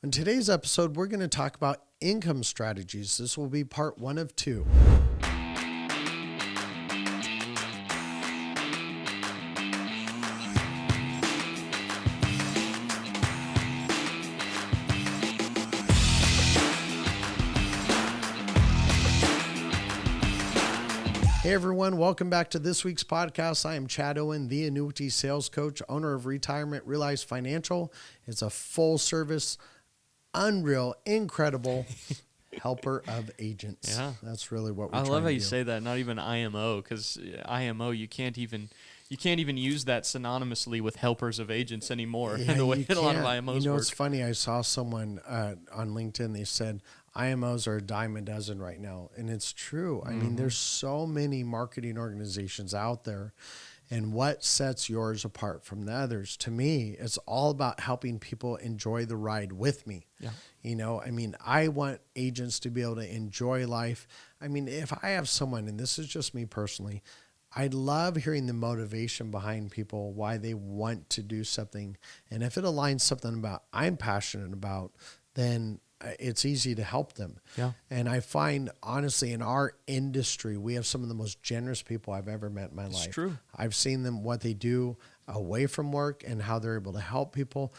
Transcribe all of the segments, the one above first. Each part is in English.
In today's episode, we're going to talk about income strategies. This will be part 1 of 2. Hey everyone, welcome back to this week's podcast. I am Chad Owen, the Annuity Sales Coach, owner of Retirement Realized Financial. It's a full service, unreal, incredible helper of agents. Yeah. That's really what we're I trying love how to you do. say that, not even IMO, because IMO, you can't even use that synonymously with helpers of agents anymore. Yeah, the way you that a lot of can't. IMOs You know, work. it's funny. I saw someone on LinkedIn. They said IMOs are a dime a dozen right now. And it's true. I mean, there's so many marketing organizations out there. And what sets yours apart from the others? To me, it's all about helping people enjoy the ride with me. Yeah. You know, I mean, I want agents to be able to enjoy life. I mean, if I have someone, and this is just me personally, I love hearing the motivation behind people, why they want to do something. And if it aligns something about I'm passionate about, then it's easy to help them. Yeah. And I find, honestly, in our industry, we have some of the most generous people I've ever met in my life. It's true. I've seen them, what they do away from work and how they're able to help people.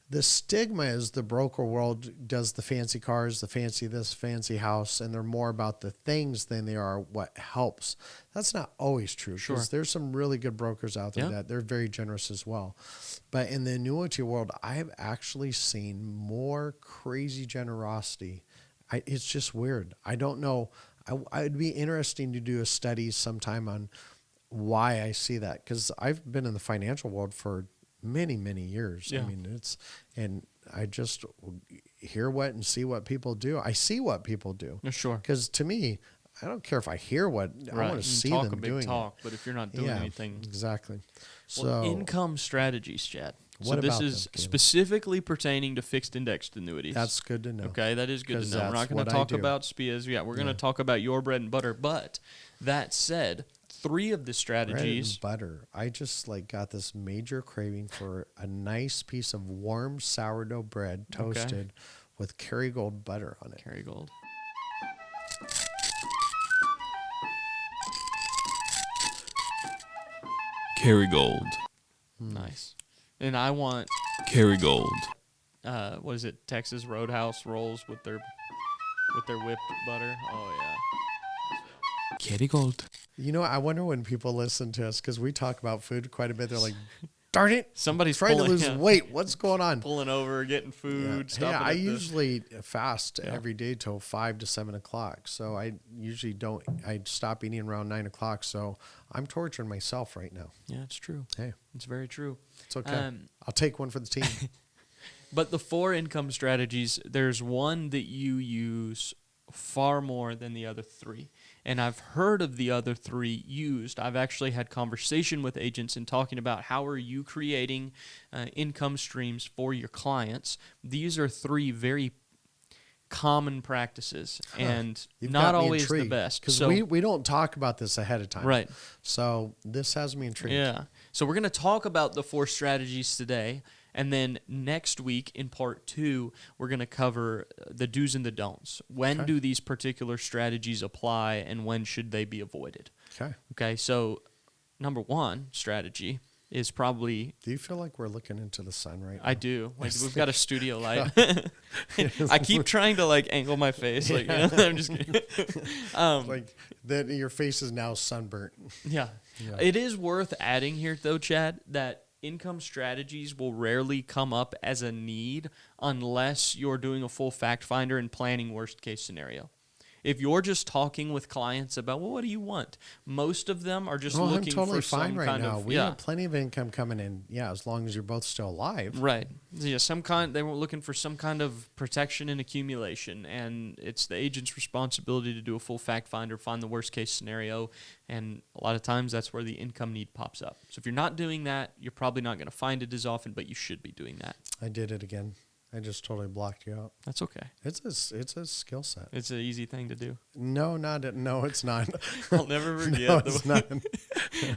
The stigma is the broker world does the fancy cars, the fancy this, fancy house, and they're more about the things than they are what helps. That's not always true. Sure. Because there's some really good brokers out there that they're very generous as well. But in the annuity world, I've actually seen more crazy generosity. It's just weird. I don't know. It'd be interesting to do a study sometime on why I see that, because I've been in the financial world for many, many years. Yeah. I mean, and I just hear what and see what people do. I see what people do. Yeah, sure. Because to me, I don't care if I hear what, I want to see them doing it. But if you're not doing anything. Exactly. Well, So income strategies, Chad. What so this about is them, Caleb? specifically pertaining to fixed indexed annuities. That's good to know. Okay, that is good to 'Cause know. We're not that's going what to I talk do. about SPIAs. Yeah, we're going to talk about your bread and butter. But that said, 3 of the Bread strategies. and butter. I just got this major craving for a nice piece of warm sourdough bread toasted with Kerrygold butter on it. Kerrygold. Kerrygold. Nice. And I want, Kerrygold. what is it, Texas Roadhouse rolls with their whipped butter. Oh, yeah. Kerrygold. You know, I wonder when people listen to us, because we talk about food quite a bit. They're like, darn it, Somebody's trying to pulling, lose weight. What's going on? pulling over, getting food, Yeah, stopping I at the- usually fast every day till 5 to 7 o'clock. So I usually don't. I stop eating around 9 o'clock. So I'm torturing myself right now. Yeah, it's true. Hey, It's very true. it's okay. I'll take one for the team. But the 4 income strategies, there's one that you use far more than the other 3. And I've heard of the other 3 used. I've actually had conversation with agents and talking about how are you creating income streams for your clients. These are 3 very common practices and You've not got me always intrigued, the best. because So, we don't talk about this ahead of time. right. So this has me intrigued. Yeah. So we're going to talk about the 4 strategies today. And then next week in part 2, we're going to cover the do's and the don'ts. When do these particular strategies apply and when should they be avoided? Okay. Okay, so number 1 strategy is probably... Do you feel like we're looking into the sun right now? I do. Like we've got a studio light. I keep trying to angle my face. I'm just kidding. Like that, your face is now sunburnt. Yeah. It is worth adding here, though, Chad, that income strategies will rarely come up as a need unless you're doing a full fact finder and planning worst case scenario. If you're just talking with clients about, well, what do you want? Most of them are just looking I'm totally for some fine right kind now. of... We have plenty of income coming in. Yeah, as long as you're both still alive. Right. Yeah, they were looking for some kind of protection and accumulation, and it's the agent's responsibility to do a full fact finder, find the worst case scenario, and a lot of times that's where the income need pops up. So if you're not doing that, you're probably not going to find it as often, but you should be doing that. I did it again. I just totally blocked you out. That's okay. It's a skill set. It's an easy thing to do. No, it's not. I'll never forget. No, it's not.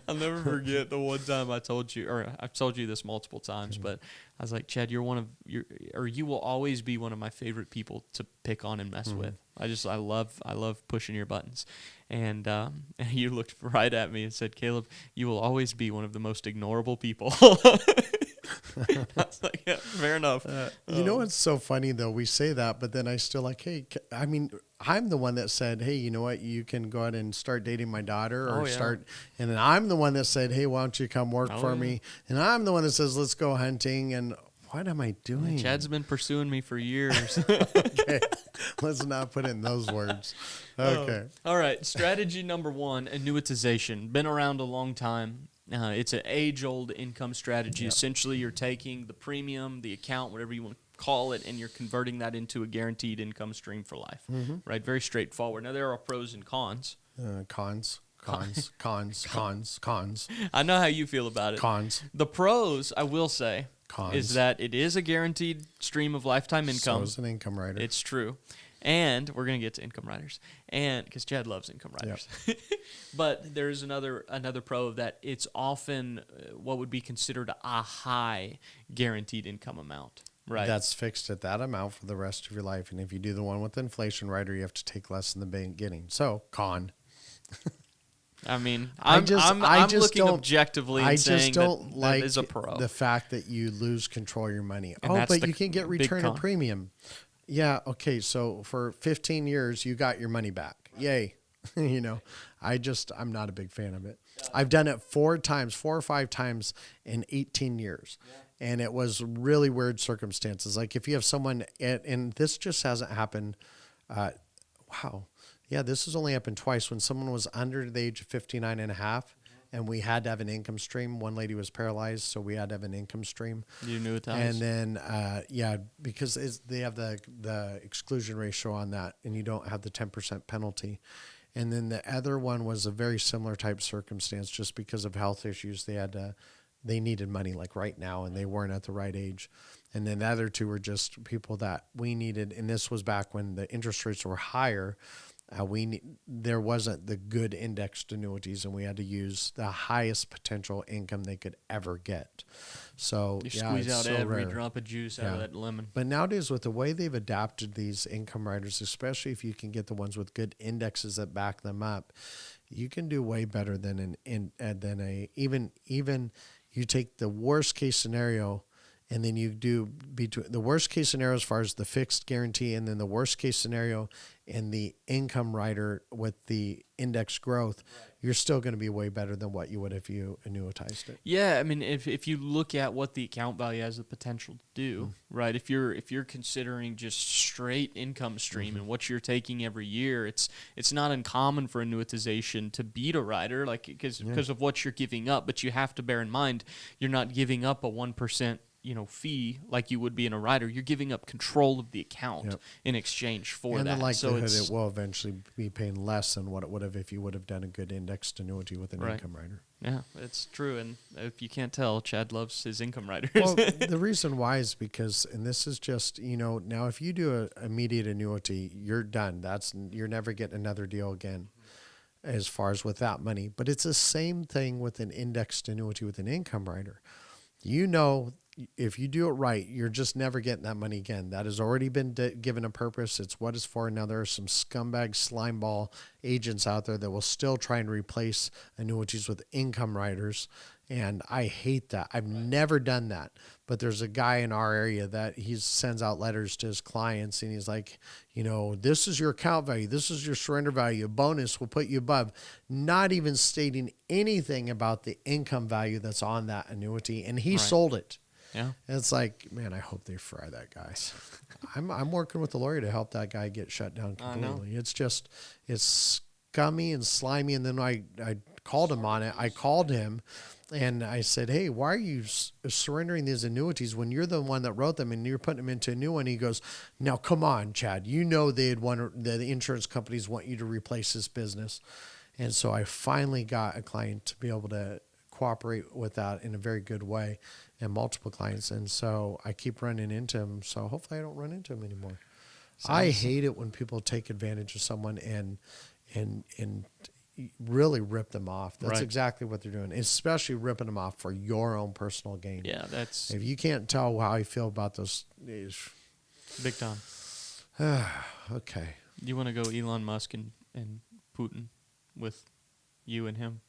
I'll never forget the one time I told you, or I've told you this multiple times, but I was like, Chad, you will always be one of my favorite people to pick on and mess with. I love pushing your buttons. And you looked right at me and said, Caleb, you will always be one of the most ignorable people. I was like, yeah, fair enough. You know what's so funny though? We say that, but then I still like, hey, I mean, I'm the one that said, hey, you know what? You can go ahead and start dating my daughter or and then I'm the one that said, hey, why don't you come work for me? And I'm the one that says, let's go hunting. And what am I doing? Chad's been pursuing me for years. Okay. Let's not put in those words. Okay. All right. Strategy number 1, annuitization. Been around a long time. It's an age-old income strategy. Yep. Essentially, you're taking the premium, the account, whatever you want to call it, and you're converting that into a guaranteed income stream for life. Right? Very straightforward. Now, there are pros and cons. Cons. I know how you feel about it. Cons. The pros, I will say, is that it is a guaranteed stream of lifetime income. So is an income rider. It's true. And we're going to get to income riders, and because Chad loves income riders. Yep. But there's another pro of that. It's often what would be considered a high guaranteed income amount. Right. That's fixed at that amount for the rest of your life. And if you do the one with inflation rider, you have to take less in the beginning. So con. I mean, I'm looking objectively and saying that is a pro. The fact that you lose control of your money. But you can get return of premium. Yeah, okay, so for 15 years, you got your money back. Yay. You know, I'm not a big fan of it. I've done it 4 or 5 times in 18 years. Yeah. And it was really weird circumstances. Like if you have someone, and this just hasn't happened. Wow. Yeah, this has only happened twice when someone was under the age of 59 and a half. And we had to have an income stream. One lady was paralyzed, so we had to have an income stream. You knew it. And then, because they have the exclusion ratio on that, and you don't have the 10% penalty. And then the other one was a very similar type circumstance, just because of health issues. They needed money like right now, and they weren't at the right age. And then the other 2 were just people that we needed, and this was back when the interest rates were higher. There wasn't the good indexed annuities, and we had to use the highest potential income they could ever get. So you squeeze out every drop of juice out of that lemon. But nowadays, with the way they've adapted these income riders, especially if you can get the ones with good indexes that back them up, you can do way better than even you take the worst case scenario. And then you do between the worst case scenario as far as the fixed guarantee, and then the worst case scenario in the income rider with the index growth, you're still going to be way better than what you would if you annuitized it. Yeah, I mean, if you look at what the account value has the potential to do, right? If you're considering just straight income stream and what you're taking every year, it's not uncommon for annuitization to beat a rider, like because of what you're giving up. But you have to bear in mind you're not giving up a 1%. Fee like you would be in a rider. You're giving up control of the account in exchange for that. And the likelihood it will eventually be paying less than what it would have if you would have done a good indexed annuity with an income rider. Yeah, it's true. And if you can't tell, Chad loves his income riders. Well, the reason why is because, and this is just, now if you do an immediate annuity, you're done. You're never getting another deal again as far as with that money. But it's the same thing with an indexed annuity with an income rider. If you do it right, you're just never getting that money again. That has already been given a purpose. It's what it's for. Now, there are some scumbag slimeball agents out there that will still try and replace annuities with income riders. And I hate that. I've never done that. But there's a guy in our area that he sends out letters to his clients, and he's like, this is your account value. This is your surrender value. A bonus will put you above. Not even stating anything about the income value that's on that annuity. And he sold it. Yeah. And it's like, man, I hope they fry that guy. I'm working with the lawyer to help that guy get shut down completely. It's scummy and slimy. And then I called him on it. I called him and I said, hey, why are you surrendering these annuities when you're the one that wrote them and you're putting them into a new one? He goes, now, come on, Chad. The insurance companies want you to replace this business. And so I finally got a client to be able to cooperate with that in a very good way. and multiple clients. And so I keep running into them. So hopefully I don't run into them anymore. I hate it when people take advantage of someone and really rip them off. That's exactly what they're doing, especially ripping them off for your own personal gain. Yeah, that's if you can't tell how I feel about those. big time. Okay. You want to go Elon Musk and Putin with you and him?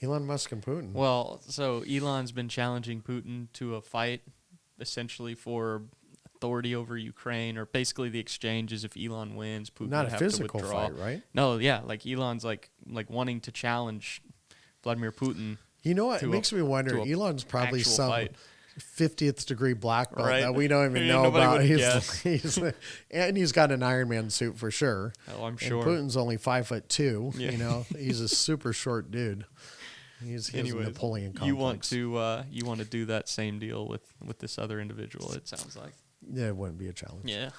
Elon Musk and Putin. Well, so Elon's been challenging Putin to a fight, essentially for authority over Ukraine, or basically the exchange is if Elon wins, Putin Not would a have physical to withdraw. fight, right? No, yeah, like Elon's like wanting to challenge Vladimir Putin. You know what? It makes me wonder. Elon's probably some fight. 50th degree black belt Right. that we don't even know Nobody about. would guess. And he's got an Iron Man suit for sure. Oh, I'm And sure. Putin's only 5'2". Yeah. You know, he's a super short dude. He's a Napoleon complex. You want to do that same deal with this other individual, it sounds like. Yeah, it wouldn't be a challenge. Yeah.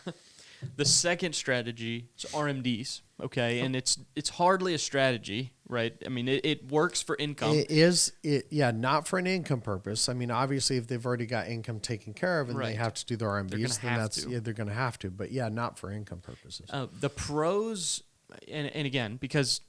The second strategy is RMDs, okay? And it's hardly a strategy, right? I mean, it works for income. It is, not for an income purpose. I mean, obviously, if they've already got income taken care of and they have to do their RMDs, they're going to have to. But yeah, not for income purposes. The pros, and again, because,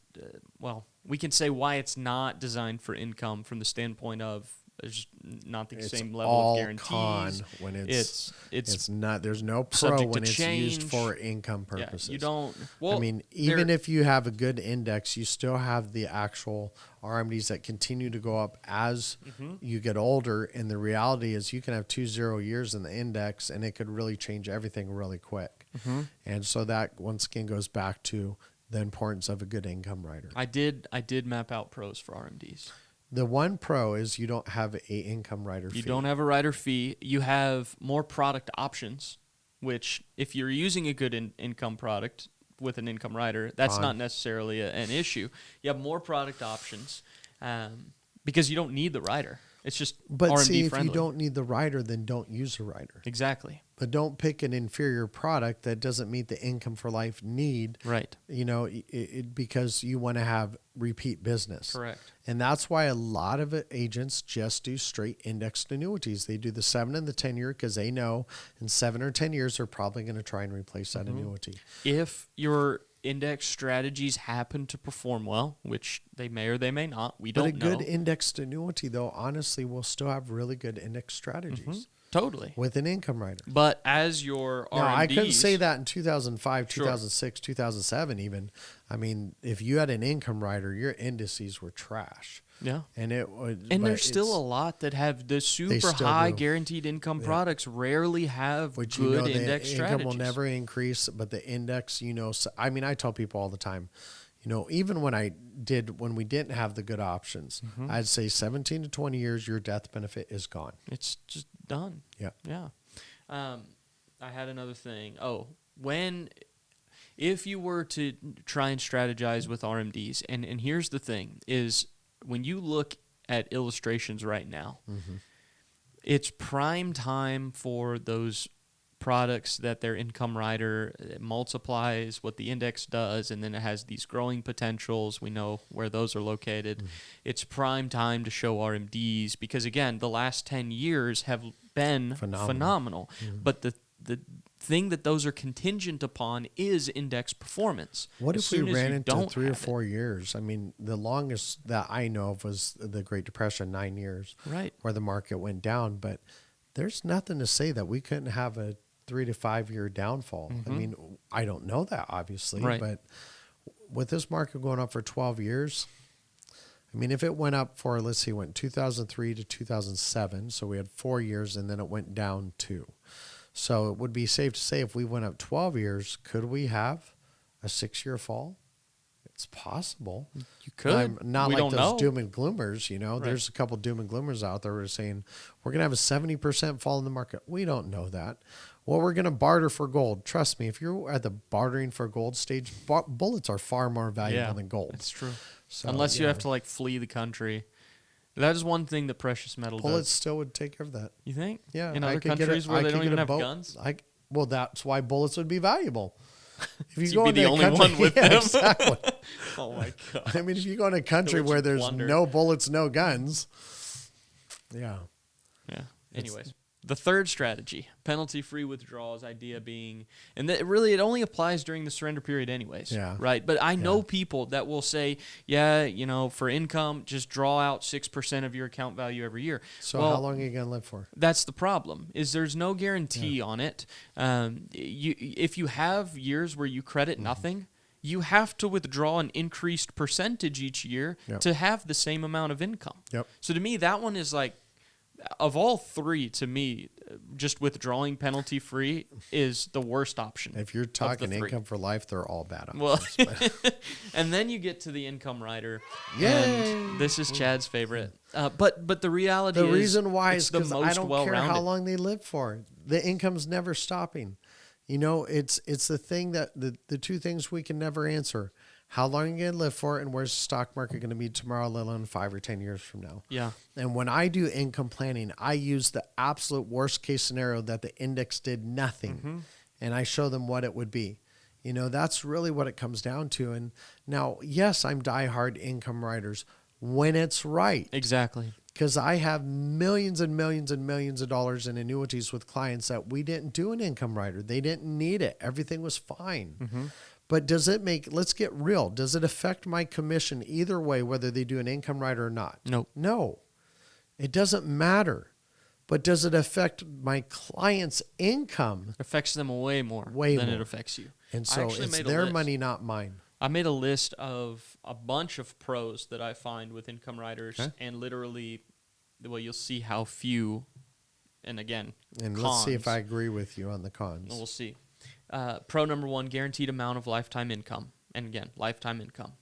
we can say why it's not designed for income from the standpoint of there's not the same level of guarantees. Con when it's not. There's no pro when it's used for income purposes. Yeah, you don't. Well, I mean, even if you have a good index, you still have the actual RMDs that continue to go up as you get older. And the reality is, you can have 2 0 years in the index, and it could really change everything really quick. And so that once again goes back to the importance of a good income rider. I did map out pros for RMDs. The one pro is you don't have a income rider fee. You don't have a rider fee. You have more product options, which if you're using a good income product with an income rider, that's not necessarily an issue. You have more product options because you don't need the rider. It's just but RMD see, if friendly. you don't need the rider, then don't use a rider. Exactly. But don't pick an inferior product that doesn't meet the income for life need. Right. You know, because you want to have repeat business. Correct. And that's why a lot of agents just do straight indexed annuities. They do the 7 and the 10 year because they know in 7 or 10 years they're probably going to try and replace that annuity. If your index strategies happen to perform well, which they may or they may not, we don't know. But a good indexed annuity, though, honestly, will still have really good index strategies. Totally. With an income rider. But as your RMDs... Now, I couldn't say that in 2005, 2006, 2007 even. I mean, if you had an income rider, your indices were trash. Yeah. And there's still a lot that have the super high guaranteed income products rarely have good index strategies. Income will never increase, but the index, I mean, I tell people all the time, even when we didn't have the good options, I'd say 17 to 20 years, your death benefit is gone. It's just done. Yeah. Yeah. I had another thing. If you were to try and strategize with RMDs, and here's the thing, is when you look at illustrations right now, it's prime time for those products that their income rider multiplies what the index does, and then it has these growing potentials. We know where those are located. It's prime time to show RMDs because, again, the last 10 years have been phenomenal. But the thing that those are contingent upon is index performance. What if we ran into 3 or 4 years? I mean, the longest that I know of was the Great Depression, 9 years, right, where the market went down. But there's nothing to say that we couldn't have a 3 to 5 year downfall. I mean, I don't know that, obviously, but with this market going up for 12 years, I mean, if it went up for, let's see, went 2003 to 2007, so we had 4 years, and then it went down 2. So it would be safe to say if we went up 12 years, could we have a 6-year fall? It's possible. You could. Not we like don't those know. doom and gloomers, There's a couple doom and gloomers out there who are saying, we're going to have a 70% fall in the market. We don't know that. Well, we're going to barter for gold. Trust me, if you're at the bartering for gold stage, bullets are far more valuable than gold. That's true. So, unless you have to flee the country. That is one thing that precious metal bullets does. still would take care of that. You think? Yeah. In other countries where they don't even have guns? Well, that's why bullets would be valuable. If you go be the only one with them. Exactly. Oh, my God. I mean, if you go in a country where there's no bullets, no guns. Yeah. Yeah. Anyways, the third strategy, penalty-free withdrawals, idea being, and that really it only applies during the surrender period anyways, right? But I know people that will say, for income, just draw out 6% of your account value every year. So how long are you going to live for? That's the problem, is there's no guarantee on it. If you have years where you credit nothing, you have to withdraw an increased percentage each year to have the same amount of income. So to me, that one is like, of all three, to me, just withdrawing penalty free is the worst option. If you're talking income for life, they're all bad options. Well, and then you get to the income rider. And this is Chad's favorite. But the reality is, the reason why is the because most I don't care how long they live for. The income's never stopping. It's the thing that the two things we can never answer. How long are you going to live for, and where's the stock market going to be tomorrow, let alone 5 or 10 years from now? Yeah. And when I do income planning, I use the absolute worst case scenario that the index did nothing, and I show them what it would be. That's really what it comes down to. And now, yes, I'm diehard income riders when it's right. Exactly. Because I have millions and millions and millions of dollars in annuities with clients that we didn't do an income rider. They didn't need it. Everything was fine. But let's get real. Does it affect my commission either way, whether they do an income rider or not? Nope. No. It doesn't matter. But does it affect my client's income? It affects them way more than it affects you. And so it's their money, not mine. I made a list of a bunch of pros that I find with income riders, and literally, you'll see how few, and again, and cons. Let's see if I agree with you on the cons. We'll see. Pro number one, guaranteed amount of lifetime income. And again, lifetime income.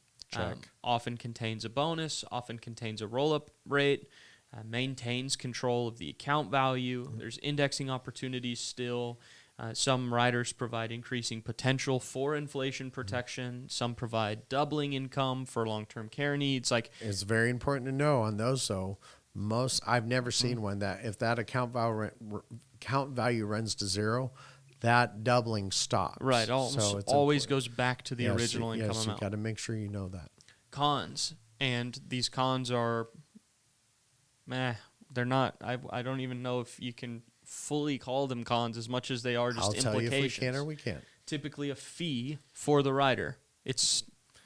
Often contains a bonus, often contains a roll-up rate, maintains control of the account value. There's indexing opportunities still. Some riders provide increasing potential for inflation protection. Some provide doubling income for long-term care needs. It's very important to know on those. So I've never seen one that if that account value runs to zero, that doubling stops. Right. So it always goes back to the original income amount. You've got to make sure you know that. Cons. And these cons are, they're not, I don't even know if you can fully call them cons as much as they are just implications. I'll tell you if we can or we can't. Typically a fee for the rider.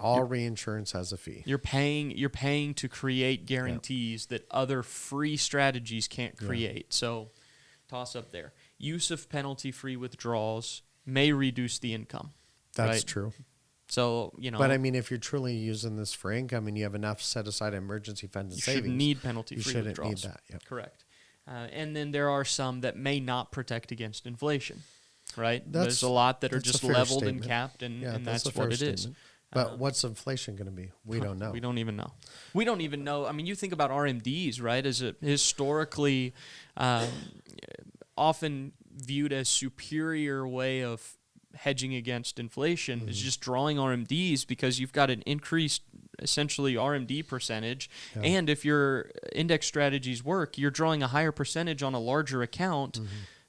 All reinsurance has a fee. You're paying to create guarantees that other free strategies can't create. So toss up there. Use of penalty-free withdrawals may reduce the income. That's true. So, But if you're truly using this for income and you have enough set aside emergency funds and savings, you shouldn't need penalty-free withdrawals. You shouldn't need that. Yep. Correct. And then there are some that may not protect against inflation, right? There's a lot that are just leveled and capped, and that's what it is. But what's inflation going to be? We don't know. We don't even know. We don't even know. You think about RMDs, right, as a historically often viewed as superior way of hedging against inflation is just drawing RMDs because you've got an increased essentially RMD percentage. And if your index strategies work, you're drawing a higher percentage on a larger account.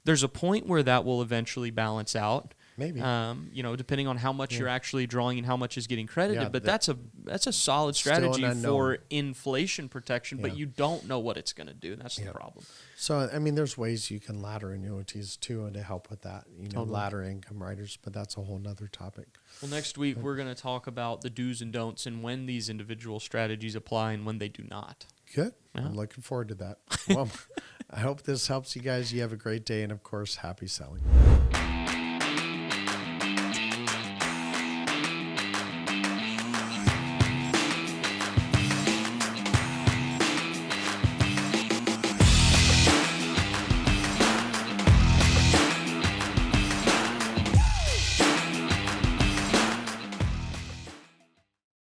There's a point where that will eventually balance out. Maybe. Depending on how much you're actually drawing and how much is getting credited. But that's a solid strategy for inflation protection, but you don't know what it's going to do. That's the problem. So, there's ways you can ladder annuities too to help with that, ladder income riders, but that's a whole nother topic. Well, next week we're going to talk about the do's and don'ts and when these individual strategies apply and when they do not. Good. Yeah. I'm looking forward to that. Well, I hope this helps you guys. You have a great day, and of course, happy selling.